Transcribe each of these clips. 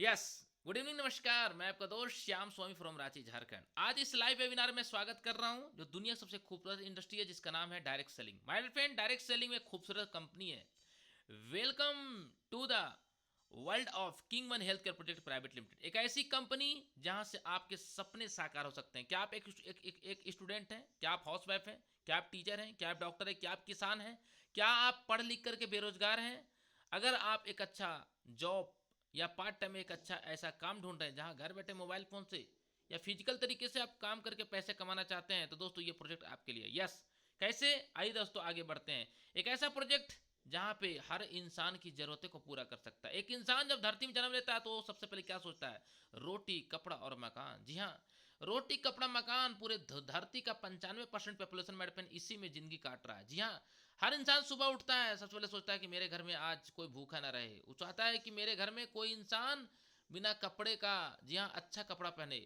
Yes. Good evening, नमस्कार। मैं आपका दोस्त श्याम स्वामी फ्रॉम रांची, झारखंड। आज इस लाइव वेबिनार में स्वागत कर रहा हूं जो दुनिया की सबसे खूबसूरत इंडस्ट्री है, जिसका नाम है direct selling. My friend, direct selling एक खूबसूरत कंपनी है। Welcome to the world of king one health care project private limited. एक ऐसी कंपनी जहां से आपके सपने साकार हो सकते हैं। क्या आप एक स्टूडेंट हैं? क्या आप हाउस वाइफ हैं? क्या आप टीचर हैं? क्या आप डॉक्टर हैं? क्या आप किसान हैं? क्या आप पढ़ लिख करके बेरोजगार हैं? अगर आप एक अच्छा जॉब या पार्ट टाइम एक अच्छा ऐसा काम ढूंढ रहे हैं जहां घर बैठे मोबाइल फोन से या फिजिकल तरीके से आप काम करके पैसे कमाना चाहते हैं, तो दोस्तों ये प्रोजेक्ट आपके लिए। यस। कैसे? आइए दोस्तों आगे बढ़ते हैं। एक ऐसा प्रोजेक्ट जहां पे हर इंसान की जरूरतें को पूरा कर सकता है। एक इंसान जब धरती में जन्म लेता है तो सबसे पहले क्या सोचता है? रोटी, कपड़ा और मकान। जी हाँ, रोटी, कपड़ा, मकान। पूरे धरती का 95% पॉपुलेशन मेडपेन इसी में जिंदगी काट रहा है। जी हाँ, हर इंसान सुबह उठता है, सबसे पहले सोचता है कि मेरे घर में आज कोई भूखा ना रहे। वो चाहता है कि मेरे घर में कोई इंसान बिना कपड़े का, जी हाँ, अच्छा कपड़ा पहने।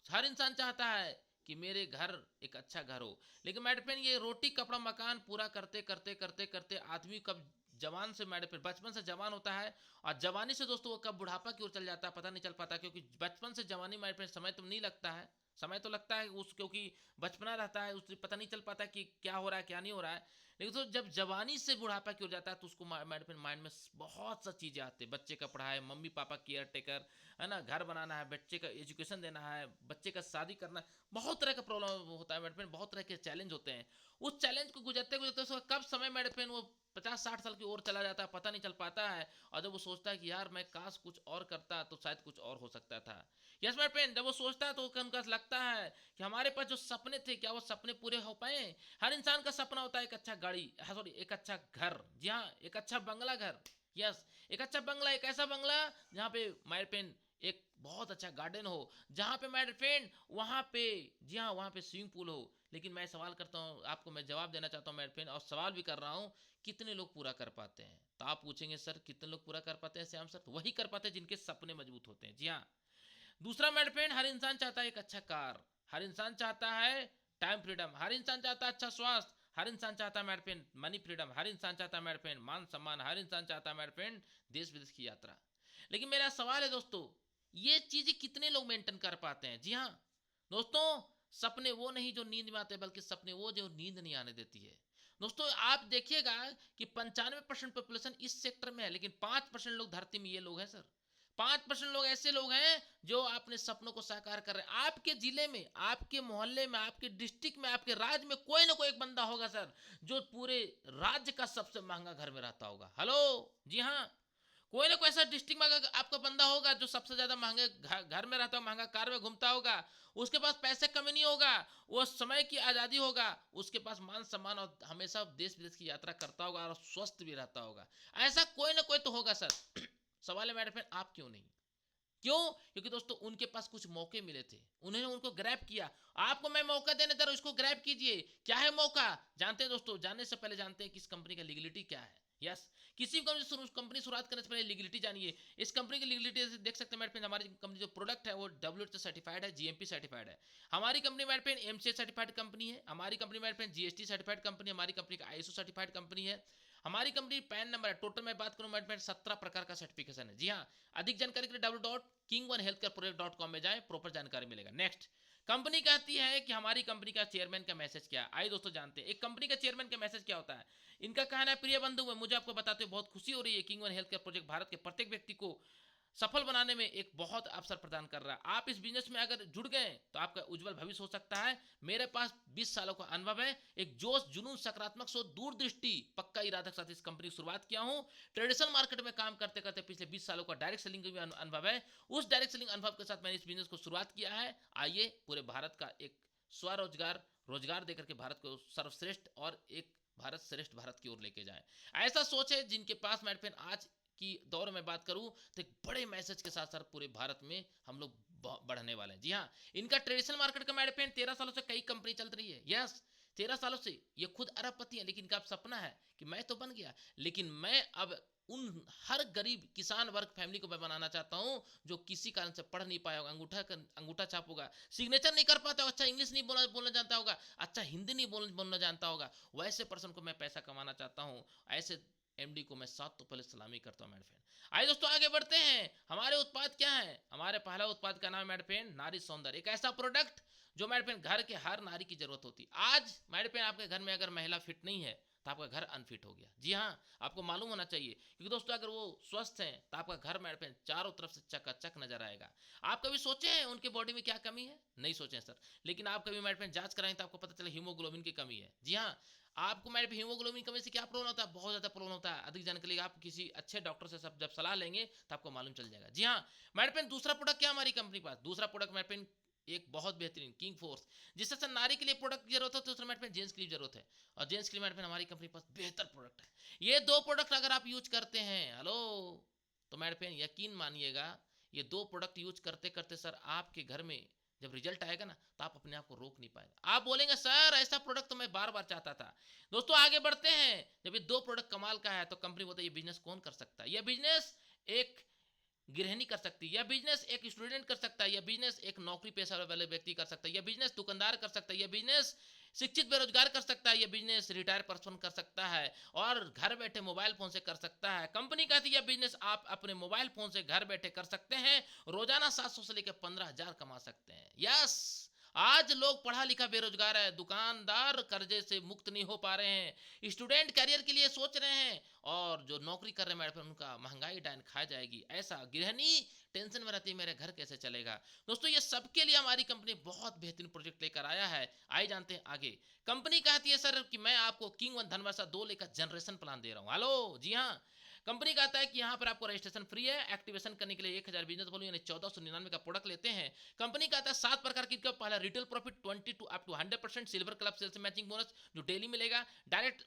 हर इंसान चाहता है कि मेरे घर एक अच्छा घर हो। लेकिन मेरे फ्रेंड, ये रोटी, कपड़ा, मकान पूरा करते करते करते करते आदमी कब जवान से, मेरे फ्रेंड, बचपन से जवान होता है और जवानी से दोस्तों वो कब बुढ़ापा की ओर चल जाता है पता नहीं चल पाता। क्योंकि बचपन से जवानी, मेरे फ्रेंड, समय तो नहीं लगता है। समय तो लगता है उस, क्योंकि बचपना रहता है, उससे पता नहीं चल पाता कि क्या हो रहा है क्या नहीं हो रहा है। लेकिन तो जब जवानी से बुढ़ापा की ओर जाता है तो उसको माइंड में बहुत सा चीज़ें आती है। बच्चे का पढ़ाई, मम्मी पापा केयर टेकर, है ना, घर बनाना है, बच्चे का एजुकेशन देना है, बच्चे का शादी करना है। बहुत तरह का प्रॉब्लम होता है मेरे पेन, बहुत तरह के चैलेंज होते हैं। उस चैलेंज को गुजरते गुजरते उसका कब समय मेरे पेन वो 50-60 साल की ओर चला जाता है पता नहीं चल पाता है। और जब वो सोचता है कि यार मैं काश कुछ और करता तो शायद कुछ और हो सकता था। यस मेरे पेन, जब वो सोचता है तो उनका लगता है कि हमारे पास जो सपने थे क्या वो सपने पूरे हो पाए? हर इंसान का सपना होता है एक अच्छा गाड़ी, सॉरी, एक अच्छा घर। जी हाँ, एक अच्छा बंगला घर। यस, एक अच्छा बंगला, एक ऐसा बंगला जहाँ पे माय पेन एक बहुत अच्छा गार्डन हो, जहाँ पे माय फ्रेंड वहाँ पे, जी हाँ, वहाँ पे स्विमिंग पूल हो। लेकिन मैं सवाल करता हूँ आपको, मैं जवाब देना चाहता हूँ मेरे फ्रेंड, और सवाल भी कर रहा हूँ, कितने लोग पूरा कर पाते हैं? तो आप पूछेंगे सर कितने लोग पूरा कर पाते हैं श्याम सर? तो वही कर पाते हैं जिनके सपने मजबूत होते हैं। जी हाँ। दूसरा मेरे फ्रेंड, हर इंसान चाहता है एक अच्छा कार, हर इंसान चाहता है टाइम फ्रीडम, हर इंसान चाहता है अच्छा स्वास्थ्य, हर इंसान चाहता है मेरे फ्रेंड मनी फ्रीडम, हर इंसान चाहता है मेरे फ्रेंड मान सम्मान, हर इंसान चाहता है मेरे फ्रेंड देश विदेश की यात्रा। लेकिन मेरा सवाल है दोस्तों, ये चीजें कितने लोग मेंटेन कर पाते हैं? जी हाँ दोस्तों, सपने वो नहीं जो नींद में आते, बल्कि सपने वो जो नींद नहीं आने देती है। दोस्तों आप देखिएगा कि 95% पॉपुलेशन इस सेक्टर में है, लेकिन 5% लोग धरती में ये लोग हैं सर। 5% लोग ऐसे लोग हैं जो अपने सपनों को साकार कर रहे हैं। आपके जिले में, आपके मोहल्ले में, आपके डिस्ट्रिक्ट में, आपके राज्य में कोई ना कोई एक बंदा होगा सर जो पूरे राज्य का सबसे महंगा घर में रहता होगा। हेलो, जी हाँ, कोई ना कोई ऐसा डिस्ट्रिक्ट में अगर आपका बंदा होगा जो सबसे ज्यादा महंगे घर में रहता होगा, महंगा कार में घूमता होगा। उसके पास पैसे कमी नहीं होगा, वो समय की आजादी होगा, उसके पास मान सम्मान और हमेशा देश विदेश की यात्रा करता होगा और स्वस्थ भी रहता होगा। ऐसा कोई ना कोई तो होगा सर। सवाल है मेरे फ्रेंड, आप क्यों नहीं? क्यों? क्योंकि दोस्तों उनके पास कुछ मौके मिले थे, उन्होंने उनको ग्रैब किया। आपको मैं मौका देने दे रहा हूं, इसको ग्रैब कीजिए। क्या है मौका? जानते हैं दोस्तों, जानने से पहले जानते हैं कि इस कंपनी का लीगलिटी क्या है। यस, किसी भी कंपनी शुरुआत करने से पहले लीगलिटी जानिए। इस कंपनी की लीगलिटी देख सकते हैं मेरे फ्रेंड, हमारी कंपनी जो प्रोडक्ट है वो डब्ल्यूएचओ सर्टिफाइड है, जीएमपी सर्टिफाइड है। हमारी कंपनी मेरे फ्रेंड एमसीए सर्टिफाइड कंपनी है। हमारी कंपनी मेरे फ्रेंड जीएसटी सर्टिफाइड कंपनी, हमारी कंपनी का आईएसओ सर्टिफाइड कंपनी है। हमारी कंपनी पैन नंबर है, टोटल मैं बात करूं मेरे फ्रेंड 17 प्रकार का सर्टिफिकेशन है। जी हाँ, अधिक जानकारी के लिए www.king1healthcareproject.com में जाएं, प्रॉपर जानकारी मिलेगा। नेक्स्ट, कंपनी कहती है कि हमारी कंपनी का चेयरमैन का मैसेज क्या है। आइए दोस्तों जानते हैं एक कंपनी का चेयरमैन का मैसेज क्या होता है। इनका कहना है, प्रिय बंधु, मुझे आपको बताते हुए बहुत खुशी हो रही है, king one health care project Bharat के प्रत्येक व्यक्ति को सफल बनाने में एक बहुत अवसर प्रदान कर रहा है। आप इस बिजनेस में अगर जुड़ गए तो आपका उज्जवल भविष्य हो सकता है। मेरे पास 20 सालों का अनुभव है, एक जोश, जुनून, सकारात्मक सोच, दूरदृष्टि, पक्का इरादा के साथ इस कंपनी की शुरुआत किया हूं। ट्रेडिशनल मार्केट में काम करते करते पिछले 20 सालों का डायरेक्ट सेलिंग का भी अनुभव है। उस डायरेक्ट सेलिंग अनुभव के साथ मैंने इस बिजनेस को शुरुआत किया है। आइए पूरे भारत का एक स्वरोजगार, रोजगार देकर के भारत को सर्वश्रेष्ठ और एक भारत श्रेष्ठ भारत की ओर लेके जाए। ऐसा सोच है जिनके पास मेरे पेन आज की दौर में बात करूं तो एक बड़े मैसेज के साथ साथ पूरे भारत में हम लोग बढ़ने वाले हैं। जी हाँ, इनका ट्रेडिशनल मार्केट का मेरे पेन 13 सालों से कई कंपनी चल रही है। यस, 13 सालों से ये खुद अरबपति है, लेकिन इनका सपना है कि मैं तो बन गया, लेकिन मैं अब उन हर गरीब किसान वर्ग फैमिली को मैं बनाना चाहता हूं जो किसी कारण से पढ़ नहीं पाया होगा, अंगूठा छाप होगा, सिग्नेचर नहीं कर पाता, अच्छा इंग्लिश नहीं बोलना जानता होगा, अच्छा हिंदी नहीं बोलना जानता होगा, वैसे पर्सन को मैं पैसा कमाना चाहता हूं। ऐसे एमडी को मैं साथ तो पहले सलामी करता हूँ मेरे फ्रेंड। आइए दोस्तों आगे बढ़ते हैं। हमारे उत्पाद क्या है? हमारे पहला उत्पाद का नाम है मेरे फ्रेंड नारी सौंदर्य। एक ऐसा प्रोडक्ट जो मेरे फ्रेंड घर के हर नारी की जरूरत होती है। आज मेरे फ्रेंड आपके घर में अगर महिला फिट नहीं है तो आपका घर अनफिट हो गया। जी हाँ, आपको मालूम होना चाहिए, क्योंकि दोस्तों अगर वो स्वस्थ हैं तो आपका घर मेरे फ्रेंड चारों तरफ से चकाचक नजर आएगा। आप कभी सोचे हैं उनके बॉडी में क्या कमी है? नहीं सोचे सर। लेकिन आप कभी मेरे फ्रेंड जांच कराएं तो आपको पता चला हीमोग्लोबिन की कमी है। जी हाँ, आपको मेरे हीमोग्लोबिन की कमी से क्या प्रॉब्लम होता है? बहुत ज्यादा प्रॉब्लम होता है। अधिक जानकारी के लिए आप किसी अच्छे डॉक्टर से सब जब सलाह लेंगे तो आपको मालूम चल जाएगा। जी हाँ, मेरे पेन दूसरा प्रोडक्ट क्या हमारी कंपनी के पास? दूसरा प्रोडक्ट मेरे पेन एक बहुत बेहतरीन किंग फोर्स। जिससे सर नारी के लिए प्रोडक्ट की जरूरत है तो दूसरा मेरे पेन जेंट्स के लिए जरूरत है, और जेंट्स के लिए मेरे पेन हमारी कंपनी के पास बेहतर प्रोडक्ट है। ये दो प्रोडक्ट अगर आप यूज करते हैं, हेलो, तो मेरे पेन यकीन मानिएगा, ये दो प्रोडक्ट यूज करते करते सर आपके घर में जब रिजल्ट आएगा ना तो आप अपने आप को रोक नहीं पाएंगे। आप बोलेंगे सर ऐसा प्रोडक्ट तो मैं बार बार चाहता था। दोस्तों आगे बढ़ते हैं। जब ये दो प्रोडक्ट कमाल का है तो कंपनी बोलती है ये बिजनेस कौन कर सकता है? यह बिजनेस एक गृहिणी कर सकती है, यह बिजनेस एक स्टूडेंट कर सकता है, यह बिजनेस एक नौकरी पेशा वाले व्यक्ति कर सकता है, यह बिजनेस दुकानदार कर सकता है, यह बिजनेस शिक्षित बेरोजगार कर सकता है, यह बिजनेस रिटायर पर्सन कर सकता है, और घर बैठे मोबाइल फोन से कर सकता है। कंपनी कहती है यह बिजनेस आप अपने मोबाइल फोन से घर बैठे कर सकते हैं, रोजाना 700 से लेकर 15,000 कमा सकते हैं। यस, आज लोग पढ़ा लिखा बेरोजगार है, दुकानदार कर्जे से मुक्त नहीं हो पा रहे हैं, स्टूडेंट करियर के लिए सोच रहे हैं, और जो नौकरी कर रहे हैं उनका महंगाई डायन खा जाएगी, ऐसा गृहिणी टेंशन में रहती है मेरे घर कैसे चलेगा। दोस्तों ये सबके लिए हमारी कंपनी बहुत बेहतरीन प्रोजेक्ट लेकर आया है। आइए जानते हैं आगे। कंपनी कहती है सर कि मैं आपको किंग वन धनवर्षा 2 लेकर जनरेशन प्लान दे रहा हूं। हेलो, जी हाँ, कंपनी कहता है कि यहाँ पर आपको रजिस्ट्रेशन फ्री है। एक्टिवेशन करने के लिए 1000 बिजनेस वॉल्यूम यानी 1499 का प्रोडक्ट लेते हैं। कंपनी कहता है 7 प्रकार की इनकम। पहला retail profit 20 to up to 100%, silver club sales matching bonus जो डेली मिलेगा, डायरेक्ट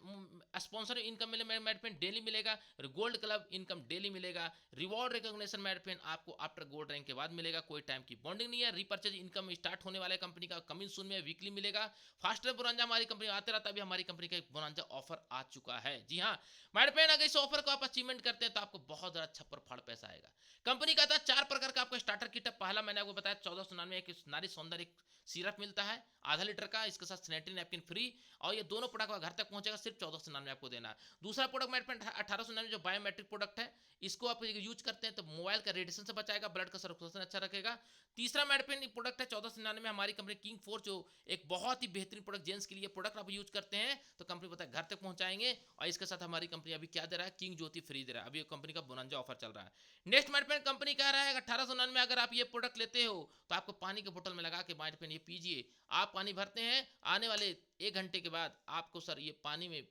स्पॉन्सर इनकम मिले डेली मिलेगा, गोल्ड क्लब इनकम डेली मिलेगा, रिवॉर्ड रिकॉग्निशन मैडपेन आपको आफ्टर गोल्ड रैंक के बाद मिलेगा, कोई टाइम की बॉन्डिंग नहीं है। रिपर्चेज इनकम स्टार्ट होने वाला है कंपनी का, कमिंग सून में वीकली मिलेगा। फास्टर बोनांजा हमारी कंपनी आते रहता है, अभी हमारी कंपनी का एक बोनांजा ऑफर आ चुका है। जी हाँ मैडपेन, अगर इस ऑफर को आप अचीवमेंट करते हैं तो आपको बहुत ज्यादा छप्पर फाड़ पैसा आएगा। कंपनी कहता है 4 प्रकार का आपको स्टार्टर किट है। पहला मैंने आपको बताया 1499 एक नारी सौंदर्य सिरप मिलता है आधा लीटर का, इसके साथ सैनिटरी नैपकिन फ्री, और ये दोनों प्रोडक्ट घर तक पहुंचेगा, सिर्फ 1499 आपको देना है। दूसरा प्रोडक्ट मेरे 1899 जो बायोमेट्रिक प्रोडक्ट है, इसको आप यूज करते हैं तो मोबाइल का रेडिएशन से बचाएगा, ब्लड का सर्कुलेशन अच्छा रखेगा। तीसरा मेडपेन प्रोडक्ट है 1499 में हमारी कंपनी किंग फोर, जो एक बहुत ही बेहतरीन प्रोडक्ट जेंट्स के लिए प्रोडक्ट आप यूज करते हैं तो कंपनी पता है घर तक पहुंचाएंगे, और इसके साथ हमारी कंपनी अभी क्या दे रहा है, किंग ज्योति फ्री दे रहा है। अभी कंपनी का बोनांजा ऑफर चल रहा है। नेक्स्ट मेडपेन कंपनी कह रहा है 1899 में अगर आप ये प्रोडक्ट लेते हो तो आपको पानी के बोतल में लगा के मेडपेन ये पीजिए। आप पानी भरते हैं, आने वाले 1 घंटे के बाद आपको सर ये पानी में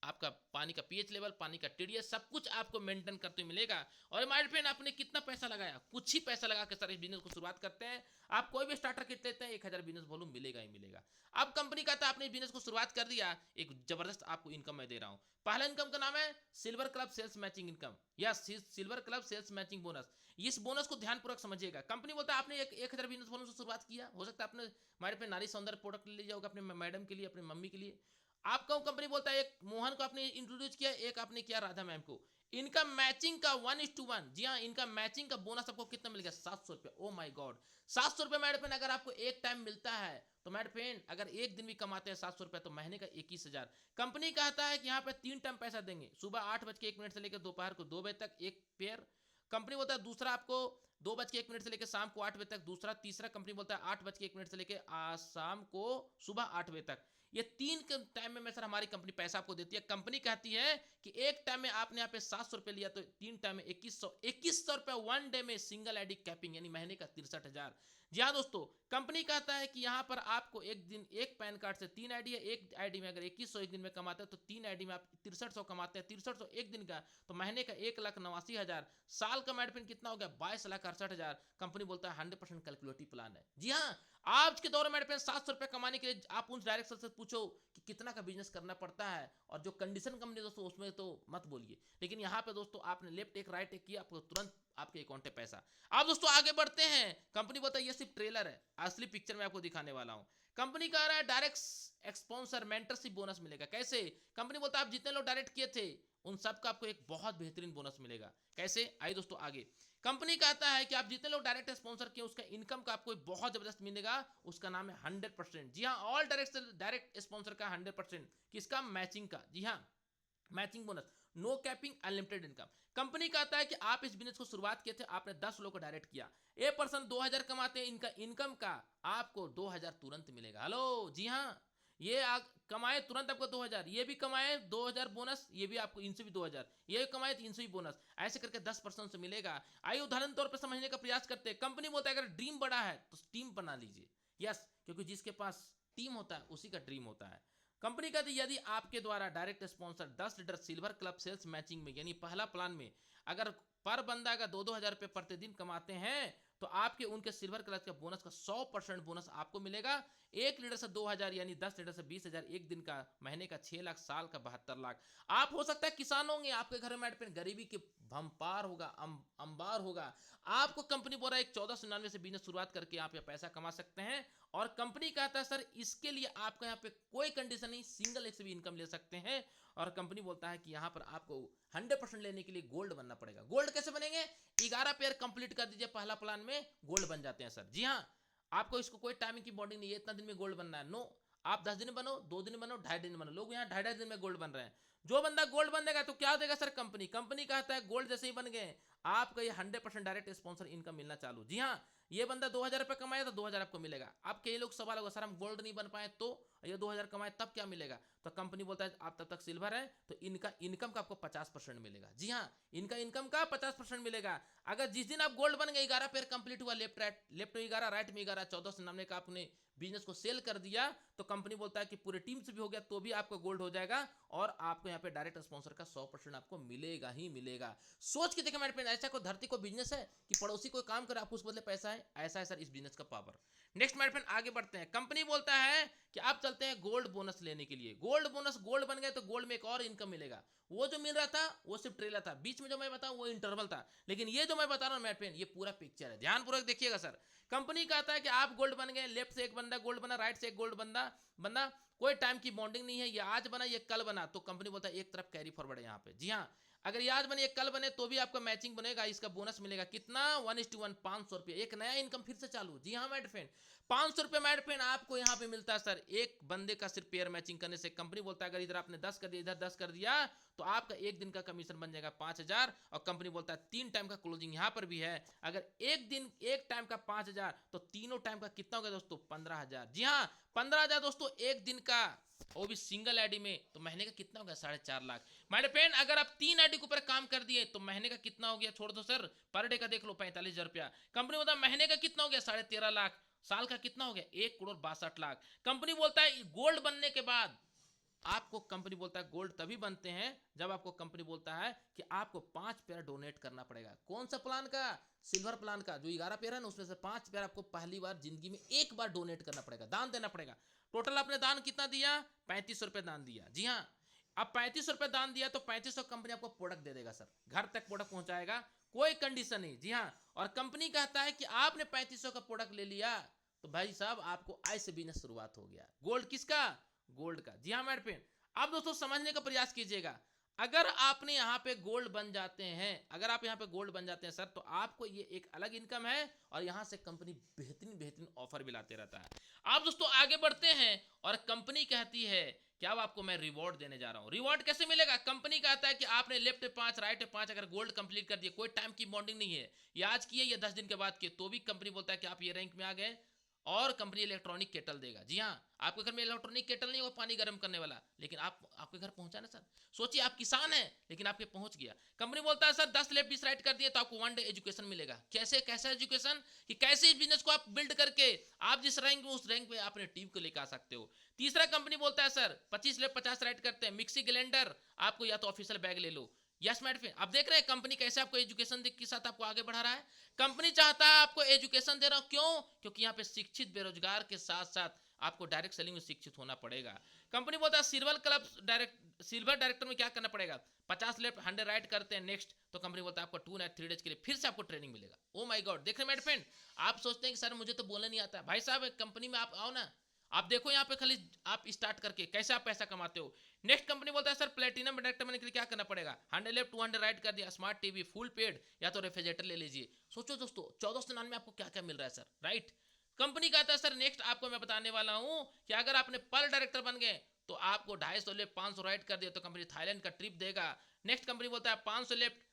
आपका पानी का पीएच लेवल, पानी का टीडीएस सब कुछ आपको मेंटेन करते मिलेगा। और माय फ्रेंड आपने कितना पैसा लगाया? कुछ ही पैसा लगा के सर इस बिजनेस को शुरुआत करते हैं। आप कोई भी स्टार्टर किट लेते हैं 1000 बिजनेस वॉल्यूम मिलेगा ही मिलेगा। अब कंपनी कहता है आपने इस बिजनेस को शुरुआत कर दिया, एक जबरदस्त आपको इनकम मैं दे रहा हूं। पहला इनकम का नाम है silver club sales matching income या silver club sales matching bonus. इस बोनस को ध्यानपूर्वक समझिएगा। कंपनी बोलता है आपने 1000 बिजनेस वॉल्यूम से शुरुआत किया, हो सकता है आपने हमारे पे नारी सौंदर्य प्रोडक्ट ले जाओगे अपने मैडम के लिए, अपनी मम्मी के लिए। आपका कंपनी बोलता है एक मोहन को आपने इंट्रोड्यूस किया, एक आपने किया राधा मैम को। इनका मैचिंग का 1:1, जी हाँ, इनका मैचिंग का बोनस आपको कितना मिल गया? 700 रुपये। ओ माय गॉड, 700 रुपये मैडम पेन अगर आपको एक टाइम मिलता है तो मैडम पेन अगर एक दिन भी कमाते हैं 700 रुपये तो महीने का 21,000। कंपनी कहता है कि यहाँ पे 3 टाइम पैसा देंगे, सुबह 8:01 से लेकर दोपहर को 2 बजे तक एक पेयर। कंपनी बोलता है दूसरा आपको 2:01 से लेकर शाम को 8 बजे तक दूसरा। तीसरा कंपनी बोलता है 8:01 से लेकर शाम को सुबह 8 बजे तक। ये 3 टाइम में सर हमारी कंपनी पैसा आपको देती है। कंपनी कहती है कि एक टाइम में आपने यहाँ पे 700 रुपये लिया तो 3 टाइम में 2100 रुपये 1 डे में सिंगल आईडी कैपिंग यानी महीने का 63,000। जी हाँ दोस्तों, कंपनी कहता है कि यहाँ पर आपको एक दिन एक पैन कार्ड से 3 आईडी है। एक आईडी में अगर 2100 एक दिन में कमाते हैं तो 3 आईडी में आप 6300 कमाते हैं। 6300 एक दिन का तो महीने का 1,89,000। साल का मैडपिन कितना हो गया? 22,68,000। कंपनी बोलता है 100% कैलकुलेटिव प्लान है। जी हाँ, आज के दौर में मेरे पास 700 रुपये कमाने के लिए आप उन डायरेक्टर से पूछो कि कितना का बिजनेस करना पड़ता है, और जो कंडीशन कंपनी दोस्तों उसमें तो मत बोलिए। लेकिन यहाँ पे दोस्तों आपने लेफ्ट एक राइट एक किया, आपको तुरंत आपके अकाउंट में पैसा। अब दोस्तों आगे बढ़ते हैं। कंपनी बोलता है ये सिर्फ ट्रेलर है, असली पिक्चर में आपको दिखाने वाला हूँ। कंपनी कह रहा है डायरेक्ट एक्सपॉन्सर मेंटरशिप बोनस मिलेगा। कैसे? कंपनी बोलता है आप जितने लोग डायरेक्ट किए थे उन सबका आपको एक बहुत बेहतरीन बोनस मिलेगा। कैसे? आइए दोस्तों आगे। कंपनी कहता है कि आप जितने लोग डायरेक्ट स्पॉन्सर किए उसका इनकम का आपको बहुत जबरदस्त मिलेगा, उसका नाम है 100%। जी हाँ, ऑल डायरेक्ट स्पॉन्सर का 100%। किसका? मैचिंग का। जी हाँ, matching bonus, no capping, unlimited income. Company कहता है कि आप इस बिजनेस को शुरुआत किए थे, आपने 10 लोगों को डायरेक्ट किया, ए पर्सन 2000 कमाते हैं, इनका इनकम का आपको 2000 तुरंत मिलेगा। हेलो, जी हाँ, ये कमाए तुरंत आपको 2000, ये भी कमाए 2000 बोनस, ये भी आपको इनसे भी 2000, ये भी कमाए तो इनसे भी बोनस, ऐसे करके 10% से मिलेगा। आइए उदाहरण तौर पर समझने का प्रयास करते हैं। कंपनी बोलता है अगर ड्रीम बड़ा है तो टीम बना लीजिए। यस, क्योंकि जिसके पास टीम होता है उसी का ड्रीम होता है। कंपनी कहती है यदि आपके द्वारा direct sponsor 10 litre silver club sales matching में, यानी पहला प्लान में अगर पर बंदा का 2-2 हज़ार रुपये प्रतिदिन कमाते हैं तो आपके उनके सिल्वर क्लब के बोनस का 100% बोनस आपको मिलेगा। 1 लीटर से 2000 यानी 10 लीटर से 20,000, एक दिन का, महीने का 6 लाख, साल का 72 लाख। आप हो सकता है किसान होंगे, आपके घर में गरीबी के भंपार होगा, अंबार होगा। आपको कंपनी बोल रहा है 1499 से बिजनेस शुरुआत करके आप ये पैसा कमा सकते हैं। और कंपनी कहता है सर इसके लिए आपको यहाँ पे कोई कंडीशन नहीं, सिंगल एक से भी इनकम ले सकते हैं। और कंपनी बोलता है कि यहाँ पर आपको 100% लेने के लिए गोल्ड बनना पड़ेगा। गोल्ड कैसे बनेंगे? 11 पेयर कंप्लीट कर दीजिए पहला प्लान में, गोल्ड बन जाते हैं सर। जी हाँ, आपको इसको कोई टाइमिंग की बॉन्डिंग नहीं है, इतना दिन में गोल्ड बनना है, नो। आप 10 दिन में बनो, 2 दिन में बनो, 2.5 दिन में बनो। लोग यहाँ 2.5 दिन में गोल्ड बन रहे हैं। जो बंदा गोल्ड बन देगा तो क्या देगा सर कंपनी? कंपनी कहता है गोल्ड जैसे ही बन गए आपका ये 100% डायरेक्ट स्पॉन्सर इनकम मिलना चालू। जी हाँ, ये बंदा 2000 रुपये कमाया तो 2000 आपको मिलेगा। अब कई लोग सवाल होगा सर हम गोल्ड नहीं बन पाए तो ये 2000 कमाए तब क्या मिलेगा? तो कंपनी बोलता है आप तब तक सिल्वर है तो इनका इनकम का आपको 50% मिलेगा। जी हाँ, इनका इनकम का 50% मिलेगा। अगर जिस दिन आप गोल्ड बन गए, 11 पेयर कंप्लीट हुआ, लेफ्ट में 11, राइट में 11, 14 से नामने का आपने बिजनेस को सेल कर दिया तो कंपनी बोलता है कि पूरे टीम से भी हो गया तो भी आपका गोल्ड हो जाएगा और आपको यहाँ पे डायरेक्ट स्पॉन्सर का 100% आपको मिलेगा ही मिलेगा। सोच के देखें मेरे फ्रेंड, ऐसा कोई धरती को बिजनेस है कि पड़ोसी कोई काम करे आपको उस बदले पैसा है? ऐसा है सर इस बिजनेस का पावर। नेक्स्ट मेरे फ्रेंड आगे बढ़ते हैं। कंपनी बोलता है कि आप चलते हैं गोल्ड बोनस लेने के लिए। गोल्ड बोनस, गोल्ड बन गए तो गोल्ड में एक और इनकम मिलेगा। वो जो मिल रहा था वो सिर्फ ट्रेलर था, बीच में जो मैं बताऊं वो इंटरवल था, लेकिन ये जो मैं बता रहा हूं मेरे फ्रेंड ये पूरा पिक्चर है। ध्यानपूर्वक देखिएगा सर। कंपनी कहता है कि आप गोल्ड बन गए, लेफ्ट से एक बंदा गोल्ड बना, राइट से एक गोल्ड बंदा, कोई टाइम की बॉन्डिंग नहीं है, ये आज बना ये कल बना, तो कंपनी बोलता है एक तरफ कैरी फॉरवर्ड है यहाँ पे। जी हाँ, अगर ये आज बने ये कल बने तो भी आपका मैचिंग बनेगा, इसका बोनस मिलेगा कितना? 1:1, 500 रुपये, एक नया इनकम फिर से चालू। जी हाँ मेड फ्रेंड, 500 रुपये मेड फ्रेंड आपको यहाँ पे मिलता है सर एक बंदे का सिर्फ पेयर मैचिंग करने से। कंपनी बोलता है अगर इधर आपने 10 कर दिया, इधर 10 कर दिया तो आपका एक दिन का कमीशन बन जाएगा 5000। और कंपनी बोलता है 3 टाइम का क्लोजिंग यहाँ पर भी है। अगर एक दिन एक टाइम का 5000 तो तीनों टाइम का कितना हो गया दोस्तों? 15,000। जी हाँ, 15,000 दोस्तों एक दिन का, वो भी सिंगल आईडी में, तो महीने का कितना हो गया? 4.5 लाख। मेरे फ्रेंड अगर आप 3 आईडी के ऊपर काम कर दिए तो महीने का कितना हो गया? छोड़ दो सर, पर डे का देख लो 45,000 रुपया। कंपनी बोलता है महीने का कितना हो गया? 13.5 लाख। साल का कितना हो गया? 1,62,00,000। कंपनी बोलता है गोल्ड बनने के बाद आपको, कंपनी बोलता है गोल्ड तभी बनते हैं जब आपको कंपनी बोलता है कि आपको 5 पेयर डोनेट करना पड़ेगा। कौन सा प्लान का? सिल्वर प्लान का। जो 11 पेयर है ना उसमें से 5 पेयर आपको पहली बार जिंदगी में एक बार डोनेट करना पड़ेगा, दान देना पड़ेगा। टोटल आपने दान कितना दिया? 3500 रुपये दान दिया। जी हाँ, अब 3500 रुपये दान दिया तो 3500 कंपनी आपको प्रोडक्ट दे देगा सर, घर तक प्रोडक्ट पहुंचाएगा, कोई कंडीशन नहीं। जी हाँ, और कंपनी कहता है कि आपने 3500 का प्रोडक्ट ले लिया तो भाई साहब आपको आज से बिजनेस शुरुआत हो गया। गोल्ड किसका? गोल्ड का। जी हाँ मेरे फ्रेंड, अब दोस्तों समझने का प्रयास कीजिएगा। अगर आपने यहाँ पे गोल्ड बन जाते हैं, अगर आप यहाँ पे गोल्ड बन जाते हैं सर तो आपको ये एक अलग इनकम है और यहाँ से कंपनी बेहतरीन बेहतरीन ऑफर भी लाते रहता है। आप दोस्तों आगे बढ़ते हैं और कंपनी कहती है कि अब आपको मैं रिवॉर्ड देने जा रहा हूँ। रिवॉर्ड कैसे मिलेगा? कंपनी कहता है कि आपने लेफ्ट 5 राइट 5 अगर गोल्ड कंप्लीट कर दिए, कोई टाइम की बॉन्डिंग नहीं है, ये आज किए या 10 दिन के बाद किए तो भी कंपनी बोलता है कि आप ये रैंक में आ गए और कंपनी इलेक्ट्रॉनिक केटल देगा। जी हाँ, आपके घर में इलेक्ट्रॉनिक केटल नहीं होगा पानी गर्म करने वाला, लेकिन आपके घर पहुंचा ना सर। सोचिए आप किसान हैं लेकिन आपके पहुंच गया। कंपनी बोलता है सर 10 लेफ्ट 20 राइट कर दिए तो आपको 1 डे एजुकेशन मिलेगा। कैसा एजुकेशन? कि कैसे इस बिजनेस को आप बिल्ड करके आप जिस रैंक में उस रैंक पे अपने टीम को लेकर आ सकते हो। तीसरा कंपनी बोलता है सर 25 लेफ्ट 50 राइट करते हैं, मिक्सी ग्राइंडर आपको या तो ऑफिशियल बैग ले लो। यस मैड फ्रेंड, आप देख रहे हैं कंपनी कैसे आपको एजुकेशन के साथ आपको आगे बढ़ा रहा है। कंपनी चाहता है आपको एजुकेशन दे रहा हूं, क्यों? क्योंकि यहाँ पे शिक्षित बेरोजगार के साथ साथ आपको डायरेक्ट सेलिंग में शिक्षित होना पड़ेगा। कंपनी बोलता है सिल्वर डायरेक्टर में क्या करना पड़ेगा? 50 लेफ्ट 100 राइट करते हैं नेक्स्ट, तो कंपनी बोलता है आपको 2 नाइट 3 डेज के लिए फिर से आपको ट्रेनिंग मिलेगा। ओ माय गॉड, देख रहे मेरे फ्रेंड, आप सोचते हैं कि सर मुझे तो बोलना नहीं आता। भाई साहब कंपनी में आप आओ ना, आप देखो यहाँ पे खाली आप स्टार्ट करके कैसे आप पैसा कमाते हो। नेक्स्ट कंपनी बोलता है सर प्लेटिनम डायरेक्टर बनने के लिए क्या करना पड़ेगा? 100 लेफ्ट 200 राइट कर दिया, स्मार्ट टीवी फुल पेड या तो रेफ्रिजरेटर ले लीजिए। सोचो दोस्तों 1499 में आपको क्या क्या मिल रहा है सर, राइट? कंपनी कहता है सर नेक्स्ट आपको मैं बताने वाला हूं कि अगर आपने पर डायरेक्टर बन गए तो आपको 250 लेफ्ट 500 राइट कर दिया तो कंपनी थाईलैंड का ट्रिप देगा। नेक्स्ट कंपनी बोलता है 500 लेफ्ट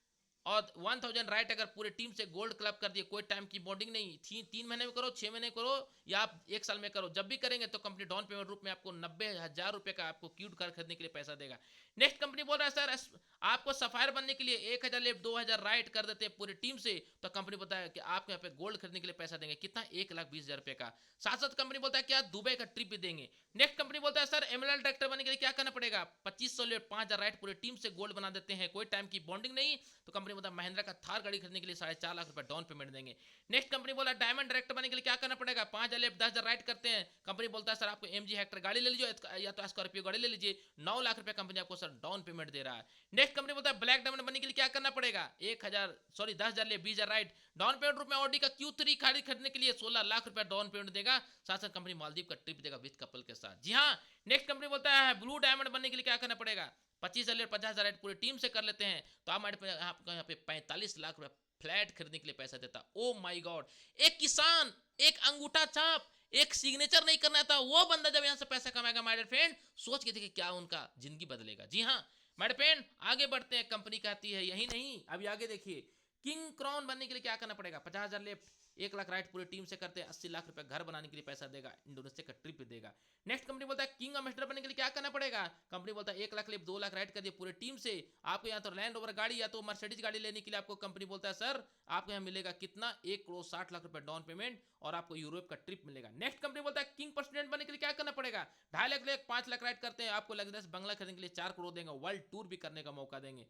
और 1000 राइट अगर पूरे टीम से गोल्ड क्लब कर दिए, कोई टाइम की बॉन्डिंग नहीं, 3 महीने में करो, 6 महीने करो या आप 1 साल में करो, जब भी करेंगे तो कंपनी डाउन पेमेंट रूप में आपको 90,000 रुपए का आपको क्यूट कार खरीदने के लिए पैसा देगा। नेक्स्ट कंपनी बोल रहा है सर आपको सफायर बनने के लिए 1000 लेफ्ट 2000 राइट कर देते हैं पूरी टीम से, तो कंपनी बोलता है कि आपको यहाँ पे गोल्ड खरीदने के लिए पैसा देंगे, कितना 1,20,000 रुपए का। साथ साथ कंपनी बोलता है कि आप दुबई का ट्रिप भी देंगे। नेक्स्ट कंपनी बोलता है सर एमएलएल डायरेक्टर बनने के लिए क्या करना पड़ेगा, 2500 लेफ्ट 5000 राइट पूरी टीम से गोल्ड बना देते हैं, कोई टाइम की बॉन्डिंग नहीं, तो कंपनी बोलता है महिंद्रा का थार गाड़ी खरीदने के लिए 4.5 लाख रुपए डाउन पेमेंट देंगे। नेक्स्ट कंपनी बोला डायमंड डायरेक्टर बनने के लिए क्या करना पड़ेगा, 5000 लेफ्ट 10,000 राइट करते हैं, कंपनी बोलता है सर आपको एमजी हेक्टर गाड़ी ले लीजिए या तो स्कॉर्पियो गाड़ी ले लीजिए, 9 लाख रुपए कंपनी आपको सर डाउन पेमेंट दे रहा है। नेक्स्ट कंपनी बोलता है ब्लैक डायमंड बनने के लिए क्या करना पड़ेगा, 10,000 ले 20,000 राइट डाउन पेमेंट रूप में ऑडी का Q3 गाड़ी खरीदने के लिए 16 लाख रुपए डाउन पेमेंट देगा। साथ साथ कंपनी मालदीव का ट्रिप देगा विद कपल के साथ। जी हाँ, नेक्स्ट कंपनी बोलता है ब्लू डायमंड बनने के लिए क्या करना पड़ेगा, 25,000 50,000 राइट पूरी टीम से कर लेते हैं तो आपको यहाँ पे 45 लाख रुपए फ्लैट खरीदने के लिए पैसा देता। ओ माय गॉड, एक किसान, एक अंगूठा छाप, एक सिग्नेचर नहीं करना था, वो बंदा जब यहां से पैसा कमाएगा माय डियर फ्रेंड, सोच के देखिए क्या उनका जिंदगी बदलेगा। जी हाँ माय डियर फ्रेंड, आगे बढ़ते हैं। कंपनी कहती है यही नहीं, अभी आगे देखिए किंग क्राउन बनने के लिए क्या करना पड़ेगा, 50,000 लेफ्ट 1 लाख राइट पूरी टीम से करते हैं, 80 लाख रुपए घर बनाने के लिए पैसा देगा, इंडोनेशिया का ट्रिप देगा। नेक्स्ट कंपनी बोलता है किंग एम्बेसडर बनने के लिए क्या करना पड़ेगा, कंपनी बोलता है 1 लाख लेफ्ट 2 लाख राइट कर दिए पूरी टीम से, आपको यहाँ तो लैंड रोवर गाड़ी या तो मर्सिडीज गाड़ी लेने के लिए आपको कंपनी बोलता है सर आपको यहाँ मिलेगा कितना 1,60,00,000 रुपए डाउन पेमेंट और आपको यूरोप का ट्रिप मिलेगा। नेक्स्ट कंपनी बोलता है किंग प्रेसिडेंट बनने के लिए क्या करना पड़ेगा, 2.5 लाख 5 लाख राइट करते हैं, आपको लग्जरियस बंगला खरीदने के लिए 4 करोड़ देंगे, वर्ल्ड टूर भी करने का मौका देंगे।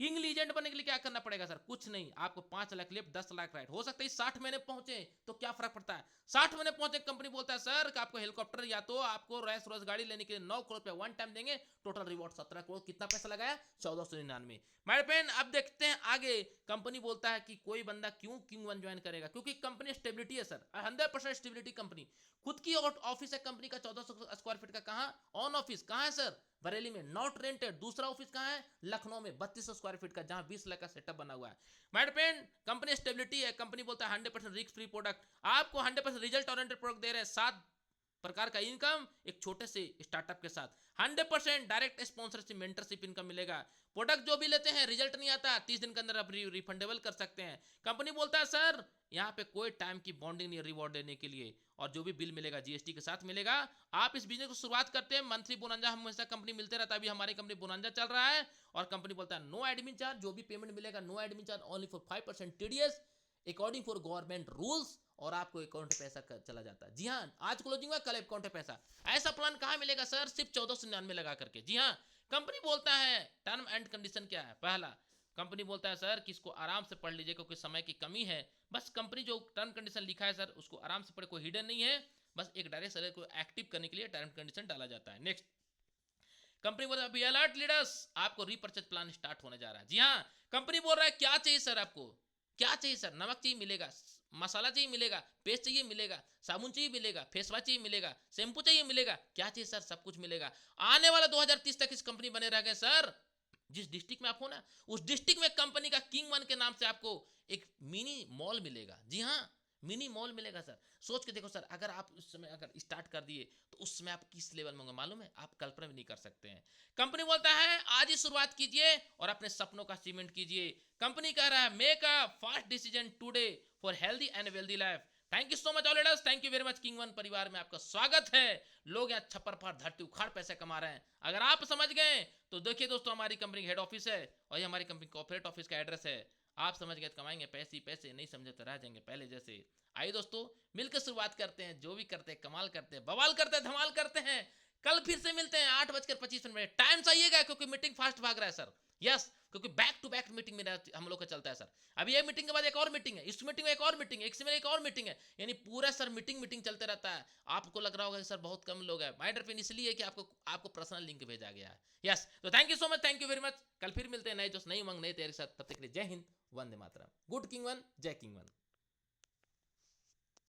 किंग लीजेंड बनने के लिए क्या करना पड़ेगा सर, कुछ नहीं, आपको 5 लाख लेफ्ट 10 लाख राइट, हो सकता है 60 महीने पहुंचे तो क्या फर्क पड़ता है, 60 महीने पहुंचे कंपनी बोलता है सर कि आपको हेलीकॉप्टर या तो आपको रैस रोज गाड़ी लेने के लिए 9 करोड़ रुपए वन टाइम देंगे, टोटल रिवॉर्ड 17 करोड़, कितना पैसा लगाया 1499। मेरे पेन अब देखते हैं आगे। कंपनी बोलता है कि कोई बंदा क्यों किंग वन ज्वाइन करेगा, क्योंकि कंपनी स्टेबिलिटी है सर, 100% स्टेबिलिटी कंपनी, खुद की ऑफिस है कंपनी का 1400 स्क्वायर फीट का, कहां ऑन ऑफिस कहां है सर, बरेली में, नॉट रेंटेड। दूसरा ऑफिस कहां है, लखनऊ में 3200 स्क्वायर फीट का, जहां 20 लाख का सेटअप बना हुआ है। माय फ्रेंड कंपनी स्टेबिलिटी है, कंपनी बोलता है 100% रिस्क फ्री प्रोडक्ट, आपको 100% रिजल्ट ओरिएंटेड प्रोडक्ट दे रहे हैं, 7 प्रकार का इनकम एक छोटे से स्टार्टअप के साथ, 100% डायरेक्ट स्पॉन्सरशिप मेंटरशिप इनकम मिलेगा, प्रोडक्ट जो भी लेते हैं रिजल्ट नहीं आता 30 दिन के अंदर आप रिफंडेबल कर सकते हैं। कंपनी बोलता है सर यहाँ पे कोई टाइम की बॉन्डिंग नहीं, रिवॉर्ड देने के लिए, और जो भी बिल मिलेगा जीएसटी के साथ मिलेगा। आप इस बिजनेस को शुरुआत करते हैं, मंथली बोनंजा हमेशा कंपनी मिलते रहता है, अभी हमारी कंपनी बोनंजा चल रहा है, और कंपनी बोलता है नो एडमिन चार्ज, जो भी पेमेंट मिलेगा no admin charge, only for 5% TDS according for government rules, और आपको अकाउंट में पैसा चला जाता है। जी हाँ, आज क्लोजिंग हुआ कल अकाउंट में पैसा। ऐसा प्लान कहाँ मिलेगा सर, सिर्फ 1499 लगा करके। जी हाँ, कंपनी बोलता है टर्म एंड कंडीशन क्या है, पहला कंपनी बोलता है सर कि इसको आराम से पढ़ लीजिए क्योंकि समय की कमी है, बस कंपनी जो टर्म कंडीशन लिखा है सर उसको आराम से पढ़े, कोई हिडन नहीं है, बस एक डायरेक्ट सेलर को एक्टिव करने के लिए टर्म कंडीशन डाला जाता है। नेक्स्ट कंपनी बोल रहा है अलर्ट लीडर्स, आपको रीपर्चेज प्लान स्टार्ट होने जा रहा है। जी हाँ, कंपनी बोल रहा है क्या चाहिए सर, आपको क्या चाहिए सर, नमक चाहिए मिलेगा, मसाला चाहिए मिलेगा, पेस्ट चाहिए मिलेगा, साबुन चाहिए मिलेगा, फेस वॉश चाहिए मिलेगा, शैम्पू चाहिए मिलेगा, क्या चाहिए सर, सब कुछ मिलेगा। आने वाला 2030 तक इस कंपनी बने रह गए सर, जिस डिस्ट्रिक्ट में आप हो ना उस डिस्ट्रिक्ट में कंपनी का किंग वन के नाम से आपको एक मिनी मॉल मिलेगा। जी हाँ, मिनी मॉल मिलेगा सर। सोच के देखो सर, अगर आप उस समय अगर स्टार्ट कर दिए तो उस समय आप किस लेवल में होंगे मालूम है, आप कल्पना भी नहीं कर सकते हैं। कंपनी बोलता है आज ही शुरुआत कीजिए और अपने सपनों का सीमेंट कीजिए। कंपनी कह रहा है make a fast decision today for healthy and wealthy life. Thank you so much all leaders, thank you very much. King one परिवार में आपका स्वागत है। लोग यहाँ छप्पर फाड़ धरती उखाड़ पैसे कमा रहे हैं, अगर आप समझ गए तो देखिए दोस्तों, हमारी कंपनी का हेड ऑफिस है और ये हमारी कंपनी कॉर्पोरेट ऑफिस का एड्रेस है। आप समझ गए तो कमाएंगे पैसे पैसे, नहीं समझे तो रह जाएंगे पहले जैसे। आइए दोस्तों मिलकर शुरुआत करते हैं, जो भी करते हैं कमाल करते हैं, बवाल करते हैं, धमाल करते हैं। कल फिर से मिलते हैं 8:25 टाइम चाहिएगा क्योंकि मीटिंग फास्ट भाग रहा है सर। यस, क्योंकि बैक टू बैक मीटिंग मेरा हम लोग का चलता है सर। अभी ये मीटिंग के बाद एक और मीटिंग है, इस मीटिंग में एक और मीटिंग है, एक और मीटिंग है, यानी पूरा सर मीटिंग चलते रहता है। आपको लग रहा होगा कि सर बहुत कम लोग हैं, माइंड पिन इसलिए कि आपको पर्सनल लिंक भेजा गया है। यस, तो thank you so much, thank you very much. कल फिर मिलते हैं नए जोश नई उमंग नए तेरे साथ, तब तक के लिए जय Hind, Vande Mataram. Good king one, जय किंग वन।